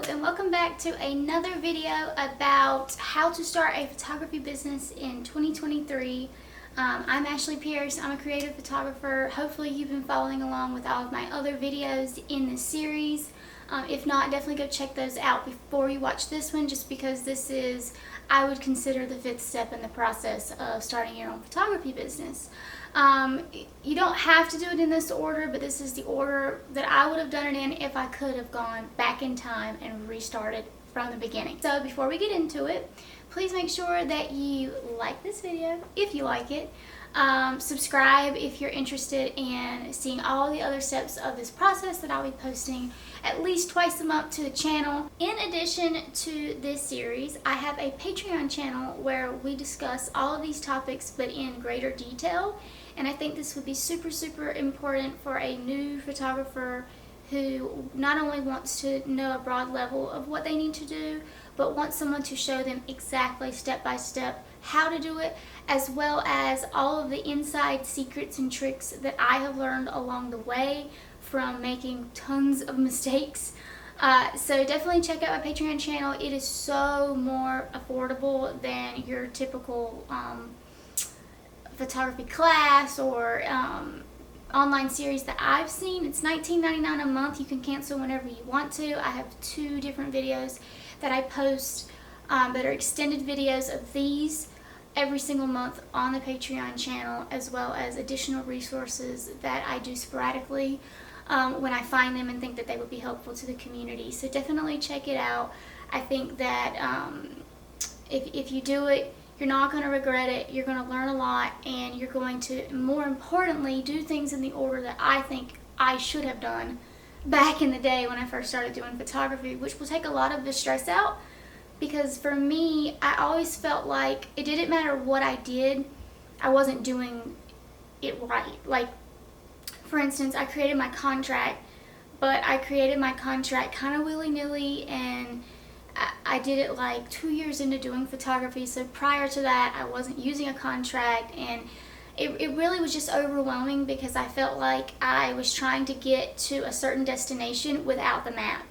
and welcome back to another video about how to start a photography business in 2023. I'm Ashley Pierce. I'm a creative photographer. Hopefully you've been following along with all of my other videos in this series. If not, definitely go check those out before you watch this one, just because this is, I would consider, the fifth step in the process of starting your own photography business. You don't have to do it in this order, but this is the order that I would have done it in if I could have gone back in time and restarted from the beginning. So before we get into it, please make sure that you like this video if you like it. Subscribe if you're interested in seeing all the other steps of this process that I'll be posting at least twice a month to the channel. In addition to this series, I have a Patreon channel where we discuss all of these topics but in greater detail, and I think this would be super important for a new photographer who not only wants to know a broad level of what they need to do, but wants someone to show them exactly step by step how to do it, as well as all of the inside secrets and tricks that I have learned along the way from making tons of mistakes. So definitely check out my Patreon channel. It is so more affordable than your typical photography class or online series that I've seen. It's $19.99 a month. You can cancel whenever you want to. I have 2 different videos that I post that are extended videos of these every single month on the Patreon channel, as well as additional resources that I do sporadically when I find them and think that they would be helpful to the community. So definitely check it out. I think that if you do it, you're not going to regret it. You're going to learn a lot, and you're going to, more importantly, do things in the order that I think I should have done back in the day when I first started doing photography, which will take a lot of the stress out. Because for me, I always felt like it didn't matter what I did, I wasn't doing it right. Like, for instance, I created my contract, but I created my contract kind of willy-nilly, and I did it like 2 years into doing photography. So prior to that, I wasn't using a contract, and it really was just overwhelming because I felt like I was trying to get to a certain destination without the map.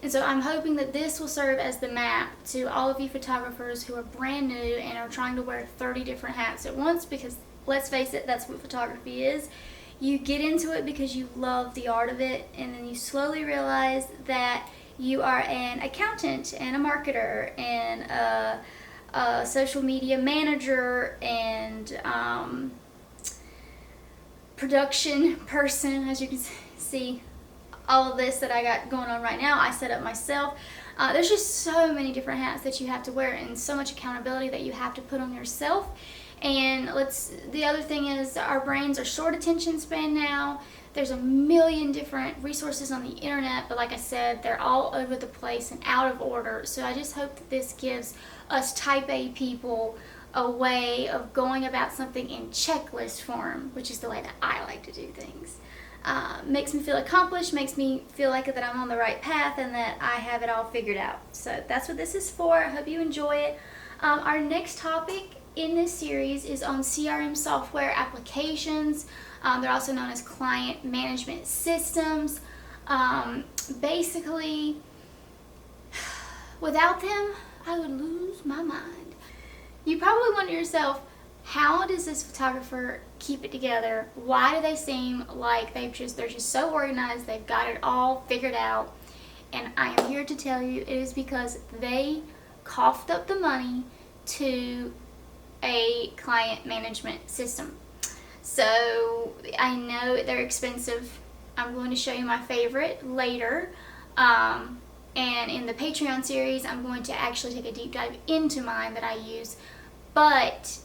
And so I'm hoping that this will serve as the map to all of you photographers who are brand new and are trying to wear 30 different hats at once, because let's face it, that's what photography is. You get into it because you love the art of it, and then you slowly realize that you are an accountant and a marketer and a social media manager and production person. As you can see, all of this that I got going on right now, I set up myself. There's just so many different hats that you have to wear, and so much accountability that you have to put on yourself. And the other thing is, our brains are short attention span now. There's a million different resources on the internet, but like I said, they're all over the place and out of order. So I just hope that this gives us type A people a way of going about something in checklist form, which is the way that I like to do things. Makes me feel accomplished, makes me feel like that I'm on the right path and that I have it all figured out. So that's what this is for. I hope you enjoy it. Our next topic in this series is on CRM software applications. They're also known as client management systems. Basically, without them, I would lose my mind. You probably wonder yourself, how does this photographer keep it together? Why do they seem like they're just so organized, they've got it all figured out? And I am here to tell you, it is because they coughed up the money to a client management system. So I know they're expensive. I'm going to show you my favorite later. And in the Patreon series, I'm going to actually take a deep dive into mine that I use. But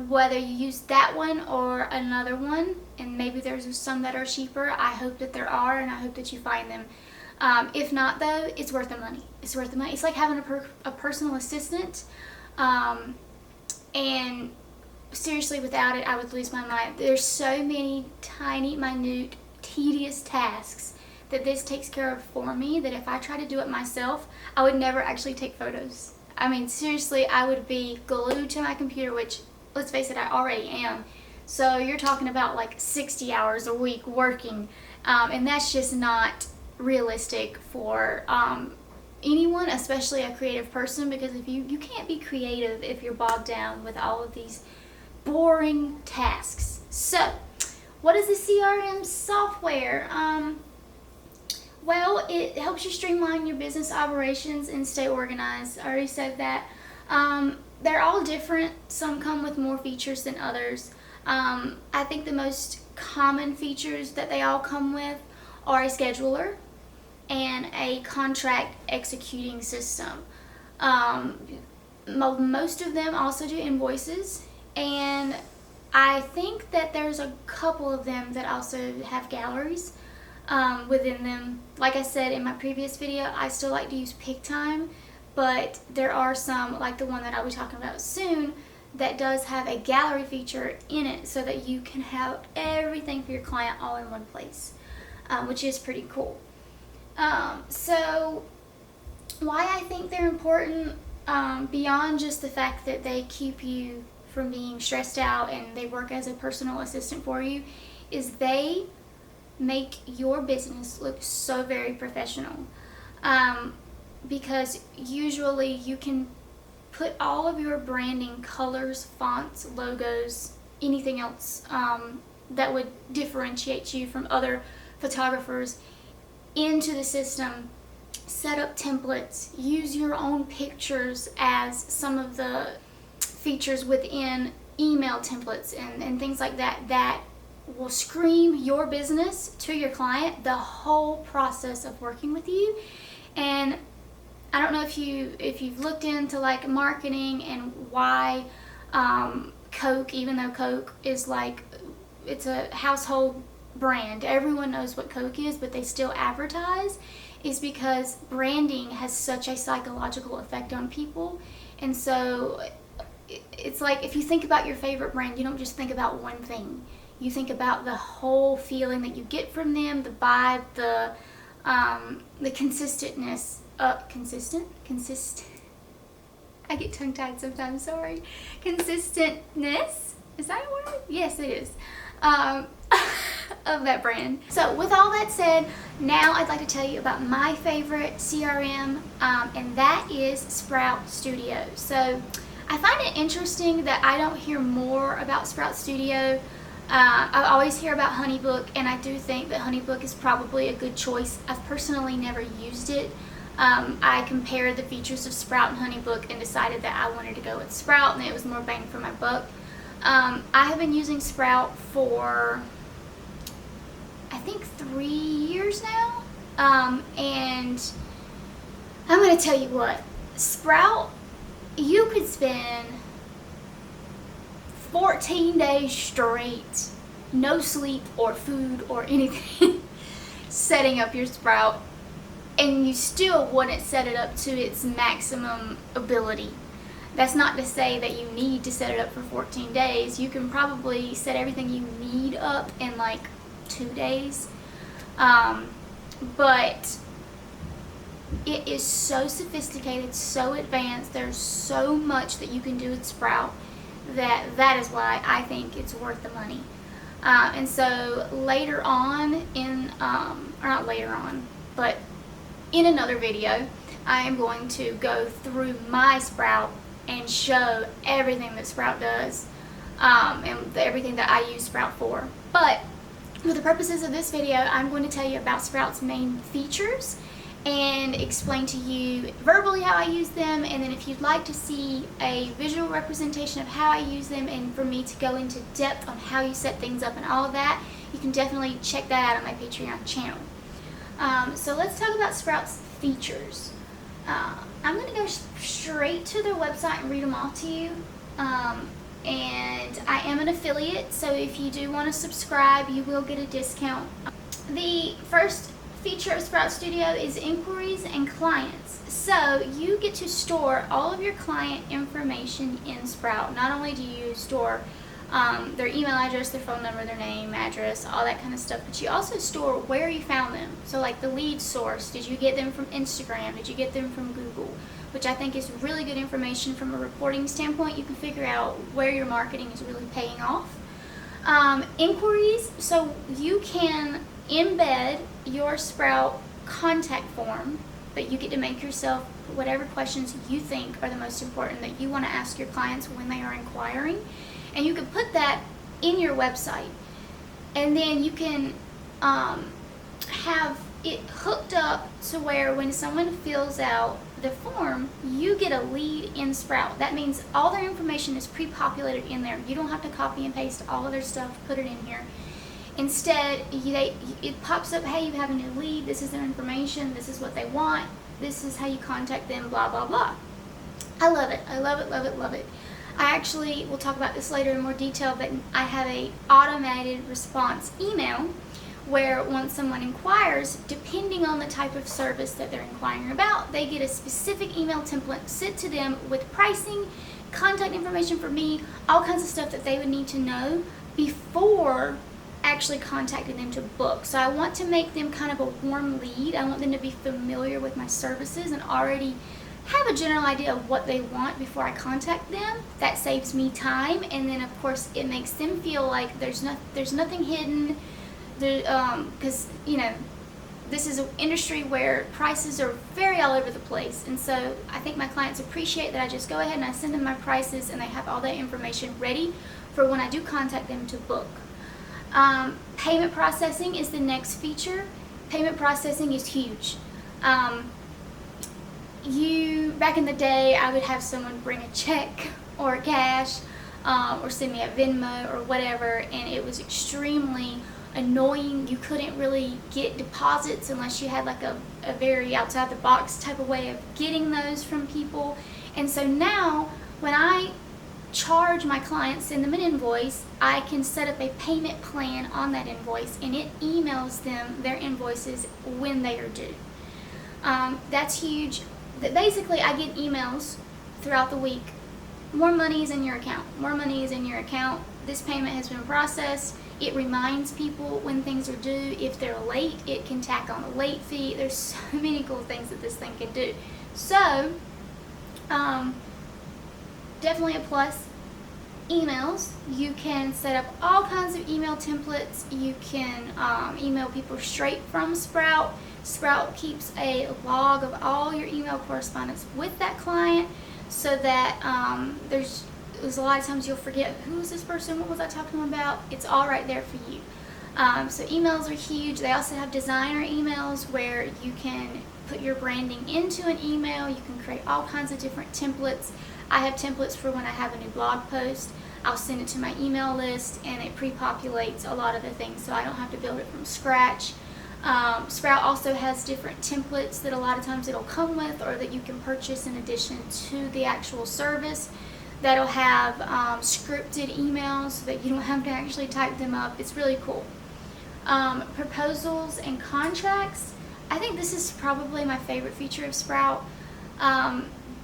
whether you use that one or another one, and maybe there's some that are cheaper, I hope that there are, and I hope that you find them. If not, though, it's worth the money. It's worth the money. It's like having a personal assistant. And seriously, without it, I would lose my mind. There's so many tiny, minute, tedious tasks that this takes care of for me, that if I try to do it myself, I would never actually take photos. I mean, seriously, I would be glued to my computer, which, let's face it, I already am. So you're talking about like 60 hours a week working, and that's just not realistic for anyone, especially a creative person, because if you can't be creative if you're bogged down with all of these boring tasks. So, what is the CRM software? Well, it helps you streamline your business operations and stay organized. I already said that. They're all different. Some come with more features than others. I think the most common features that they all come with are a scheduler and a contract executing system. Most of them also do invoices, and I think that there's a couple of them that also have galleries within them. Like I said in my previous video, I still like to use PickTime, but there are some, like the one that I'll be talking about soon, that does have a gallery feature in it so that you can have everything for your client all in one place, which is pretty cool. So why I think they're important, beyond just the fact that they keep you from being stressed out and they work as a personal assistant for you, is they make your business look so very professional. Because usually you can put all of your branding, colors, fonts, logos, anything else that would differentiate you from other photographers into the system, set up templates, use your own pictures as some of the features within email templates and things like that that will scream your business to your client the whole process of working with you. And I don't know if you've looked into like marketing and why Coke, even though Coke is like, it's a household brand, everyone knows what Coke is, but they still advertise, is because branding has such a psychological effect on people. And so it's like, if you think about your favorite brand, you don't just think about one thing. You think about the whole feeling that you get from them, the vibe, the consistentness. Consistent. I get tongue-tied sometimes, sorry. Consistentness, is that a word? Yes, it is. Of that brand. So with all that said, now I'd like to tell you about my favorite CRM, and that is Sprout Studio. So I find it interesting that I don't hear more about Sprout Studio. I always hear about HoneyBook, and I do think that HoneyBook is probably a good choice. I've personally never used it. I compared the features of Sprout and HoneyBook and decided that I wanted to go with Sprout, and it was more bang for my buck. I have been using Sprout for, I think, 3 years now, and I'm going to tell you what, Sprout, you could spend 14 days straight, no sleep or food or anything, setting up your Sprout, and you still wouldn't set it up to its maximum ability. That's not to say that you need to set it up for 14 days. You can probably set everything you need up in like 2 days. But it is so sophisticated, so advanced. There's so much that you can do with Sprout that is why I think it's worth the money. And so later on in, or not later on, but in another video, I am going to go through my Sprout and show everything that Sprout does, and everything that I use Sprout for. But for the purposes of this video, I'm going to tell you about Sprout's main features and explain to you verbally how I use them, and then if you'd like to see a visual representation of how I use them and for me to go into depth on how you set things up and all of that, you can definitely check that out on my Patreon channel. So let's talk about Sprout's features. I'm going to go straight to their website and read them all to you. And I am an affiliate, so if you do want to subscribe, you will get a discount. The first feature of Sprout Studio is inquiries and clients. So you get to store all of your client information in Sprout. Not only do you store their email address, their phone number, their name, address, all that kind of stuff, but you also store where you found them. So like the lead source, did you get them from Instagram, did you get them from Google, which I think is really good information from a reporting standpoint. You can figure out where your marketing is really paying off. Inquiries, so you can embed your Sprout contact form but you get to make yourself whatever questions you think are the most important that you want to ask your clients when they are inquiring. And you can put that in your website. And then you can have it hooked up to where when someone fills out the form, you get a lead in Sprout. That means all their information is pre-populated in there. You don't have to copy and paste all of their stuff, put it in here. Instead, it pops up, hey, you have a new lead, this is their information, this is what they want, this is how you contact them, blah, blah, blah. I love it. I love it, love it, love it. I actually, we'll talk about this later in more detail, but I have a automated response email where once someone inquires, depending on the type of service that they're inquiring about, they get a specific email template sent to them with pricing, contact information for me, all kinds of stuff that they would need to know before actually contacting them to book. So I want to make them kind of a warm lead. I want them to be familiar with my services and already have a general idea of what they want before I contact them. That saves me time, and then of course it makes them feel like there's nothing hidden. Because this is an industry where prices are very all over the place, and so I think my clients appreciate that I just go ahead and I send them my prices and they have all that information ready for when I do contact them to book. Payment processing is the next feature. Payment processing is huge. Back in the day, I would have someone bring a check or cash or send me a Venmo or whatever, and it was extremely annoying. You couldn't really get deposits unless you had like a very outside the box type of way of getting those from people. And so now when I charge my clients, send them an invoice, I can set up a payment plan on that invoice, and it emails them their invoices when they are due. That's huge. Basically, I get emails throughout the week. More money is in your account. More money is in your account. This payment has been processed. It reminds people when things are due. If they're late, it can tack on a late fee. There's so many cool things that this thing can do. So, definitely a plus. Emails. You can set up all kinds of email templates. You can email people straight from Sprout. Sprout keeps a log of all your email correspondence with that client, so that there's a lot of times you'll forget, who is this person, what was I talking about? It's all right there for you. So emails are huge. They also have designer emails where you can put your branding into an email. You can create all kinds of different templates. I have templates for when I have a new blog post. I'll send it to my email list, and it pre-populates a lot of the things, so I don't have to build it from scratch. Sprout also has different templates that a lot of times it'll come with, or that you can purchase in addition to the actual service, that'll have scripted emails so that you don't have to actually type them up. It's really cool. Proposals and contracts. I think this is probably my favorite feature of Sprout.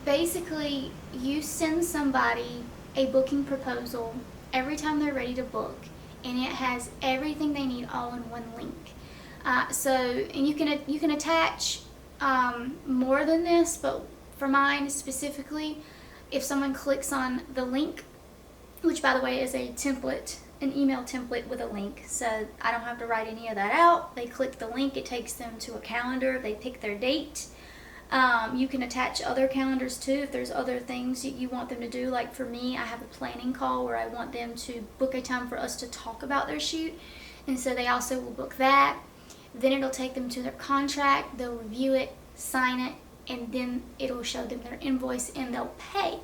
Basically, you send somebody a booking proposal every time they're ready to book, and it has everything they need all in one link. And you can attach more than this, but for mine specifically, if someone clicks on the link, which by the way is a template, an email template with a link, so I don't have to write any of that out. They click the link, it takes them to a calendar, they pick their date. You can attach other calendars too if there's other things you want them to do. Like for me, I have a planning call where I want them to book a time for us to talk about their shoot, and so they also will book that. Then it'll take them to their contract, they'll review it, sign it, and then it'll show them their invoice and they'll pay.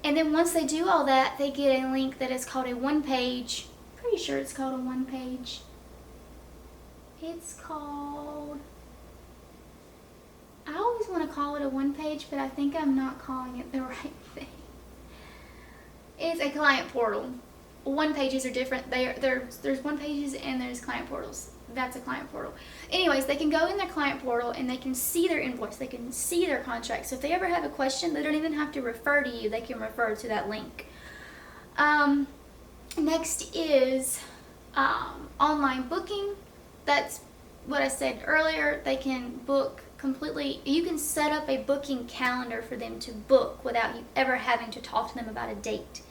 And then once they do all that, they get a link that is called a one-page, pretty sure it's called a one-page. It's called, I always want to call it a one-page, but I think I'm not calling it the right thing. It's a client portal. One pages are different. There's one pages and there's client portals. That's a client portal. Anyways, they can go in their client portal and they can see their invoice. They can see their contract. So if they ever have a question, they don't even have to refer to you. They can refer to that link. Next is online booking. That's what I said earlier. They can book completely. You can set up a booking calendar for them to book without you ever having to talk to them about a date,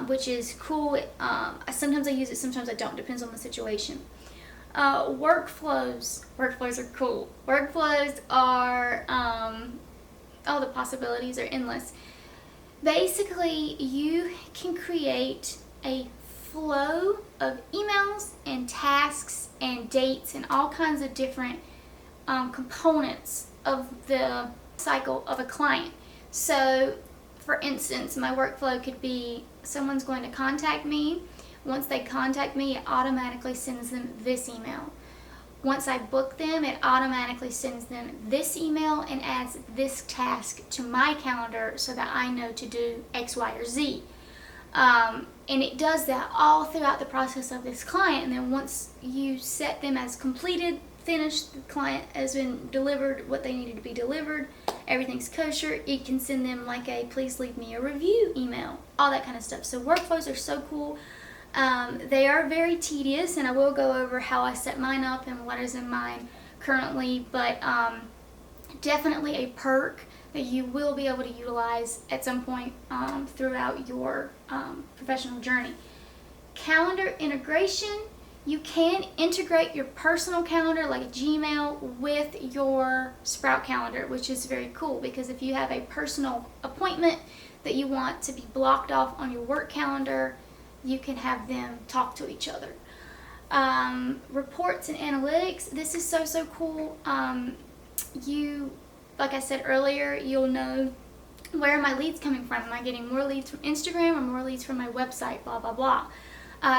which is cool. Sometimes I use it, sometimes I don't. Depends on the situation. Workflows are cool. Workflows are the possibilities are endless. Basically, you can create a flow of emails and tasks and dates and all kinds of different components of the cycle of a client. So, for instance, my workflow could be someone's going to contact me. Once they contact me, it automatically sends them this email. Once I book them, it automatically sends them this email and adds this task to my calendar so that I know to do X, Y, or Z. And it does that all throughout the process of this client. And then once you set them as completed, finished, the client has been delivered what they needed to be delivered, everything's kosher, it can send them like a please leave me a review email, all that kind of stuff. So workflows are so cool. They are very tedious, and I will go over how I set mine up and what is in mine currently, but definitely a perk that you will be able to utilize at some point throughout your professional journey. Calendar integration. You can integrate your personal calendar like Gmail with your Sprout calendar, which is very cool because if you have a personal appointment that you want to be blocked off on your work calendar, you can have them talk to each other. Reports and analytics. This is so cool. Like I said earlier, you'll know where are my leads coming from. Am I getting more leads from Instagram or more leads from my website? Blah, blah, blah.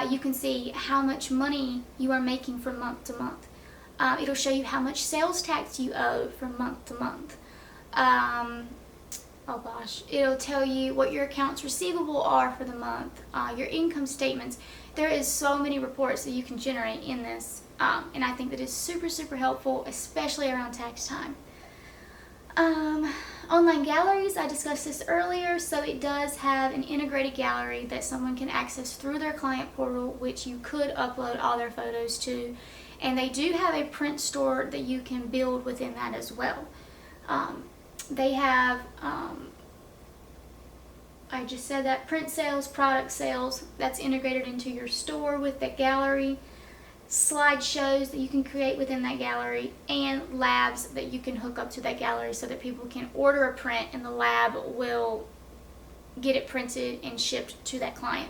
You can see how much money you are making from month to month. It'll show you how much sales tax you owe from month to month. Oh gosh, it'll tell you what your accounts receivable are for the month, your income statements. There is so many reports that you can generate in this, and I think that is super helpful, especially around tax time. Online galleries, I discussed this earlier, so it does have an integrated gallery that someone can access through their client portal, which you could upload all their photos to, and they do have a print store that you can build within that as well. They have, I just said that, print sales, product sales, that's integrated into your store with that gallery, slideshows that you can create within that gallery, and labs that you can hook up to that gallery so that people can order a print and the lab will get it printed and shipped to that client.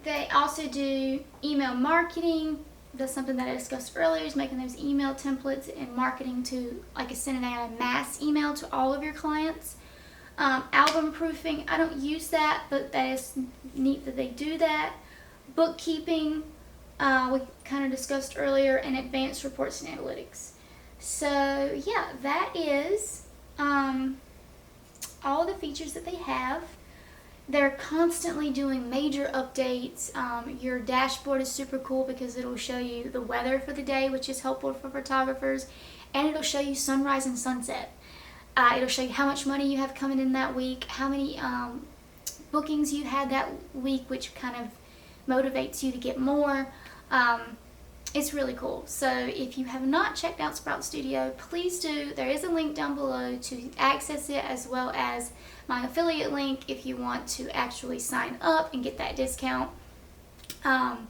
They also do email marketing. That's something that I discussed earlier, is making those email templates and marketing to, like, sending out a mass email to all of your clients. Album proofing, I don't use that, but that is neat that they do that. Bookkeeping, we kind of discussed earlier, and advanced reports and analytics. So yeah, that is all the features that they have. They're constantly doing major updates. Your dashboard is super cool because it'll show you the weather for the day, which is helpful for photographers, and it'll show you sunrise and sunset. It'll show you how much money you have coming in that week, how many bookings you had that week, which kind of motivates you to get more. It's really cool. So if you have not checked out Sprout Studio, please do. There is a link down below to access it, as well as my affiliate link if you want to actually sign up and get that discount. And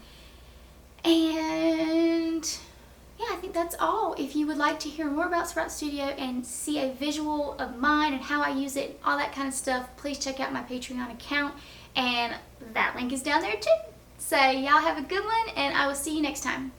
yeah, I think that's all. If you would like to hear more about Sprout Studio and see a visual of mine and how I use it, all that kind of stuff, please check out my Patreon account, and that link is down there too. So y'all have a good one, and I will see you next time.